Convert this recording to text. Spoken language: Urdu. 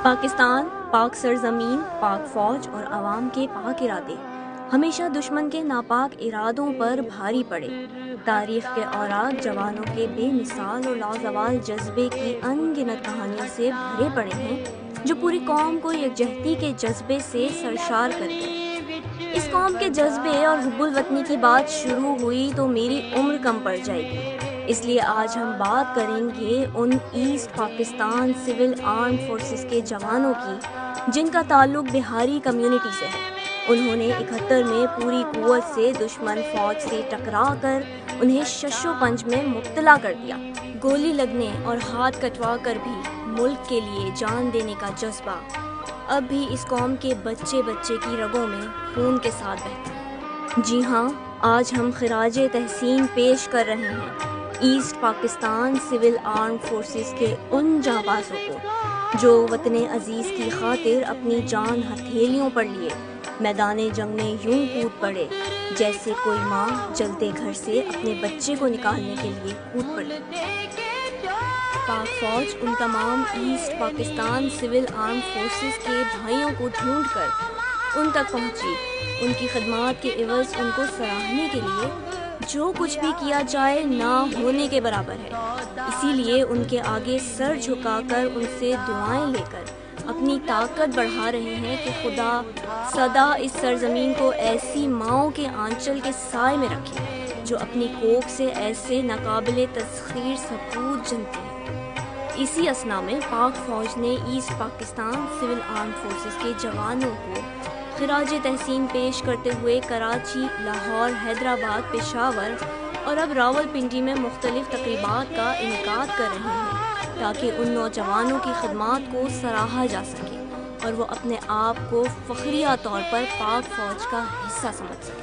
پاکستان، پاک سرزمین، پاک فوج اور عوام کے پاک ارادے ہمیشہ دشمن کے ناپاک ارادوں پر بھاری پڑے۔ تاریخ کے اوراق جوانوں کے بے مثال اور لازوال جذبے کی ان گنت کہانیوں سے بھرے پڑے ہیں جو پوری قوم کو یکجہتی کے جذبے سے سرشار کر گئے۔ اس قوم کے جذبے اور حب الوطنی کی بات شروع ہوئی تو میری عمر کم پڑ جائے گی، اس لیے آج ہم بات کریں گے ان East Pakistan civil armed forces کے جوانوں کی جن کا تعلق بہاری کمیونٹی سے ہے۔ انہوں نے 71 میں پوری قوت سے دشمن فوج سے ٹکرا کر انہیں شش و پنج میں مبتلا کر دیا۔ گولی لگنے اور ہاتھ کٹوا کر بھی ملک کے لیے جان دینے کا جذبہ اب بھی اس قوم کے بچے بچے کی رگوں میں خون کے ساتھ بہتا ہے۔ جی ہاں، آج ہم خراج تحسین پیش کر رہے ہیں East Pakistan civil armed forces کے ان جانبازوں کو جو وطن عزیز کی خاطر اپنی جان ہتھیلیوں پر لیے میدان جنگ میں یوں کود پڑے جیسے کوئی ماں جلتے گھر سے اپنے بچے کو نکالنے کے لیے کود پڑے۔ پاک فوج ان تمام East Pakistan civil armed forces کے بھائیوں کو ڈھونڈ کر ان تک پہنچی۔ ان کی خدمات کے عوض ان کو سراہنے کے لیے جو کچھ بھی کیا جائے نہ ہونے کے برابر ہے، اسی لیے ان کے آگے سر جھکا کر ان سے دعائیں لے کر اپنی طاقت بڑھا رہے ہیں کہ خدا سدا اس سرزمین کو ایسی ماؤں کے آنچل کے سائے میں رکھے جو اپنی کوکھ سے ایسے ناقابل تسخیر سپوت جنتی ہیں۔ اسی اثنا میں پاک فوج نے East Pakistan civil armed forces کے جوانوں کو خراج تحسین پیش کرتے ہوئے کراچی، لاہور، حیدرآباد، پشاور اور اب راولپنڈی میں مختلف تقریبات کا انعقاد کر رہے ہیں تاکہ ان نوجوانوں کی خدمات کو سراہا جا سکے اور وہ اپنے آپ کو فخریہ طور پر پاک فوج کا حصہ سمجھ سکیں۔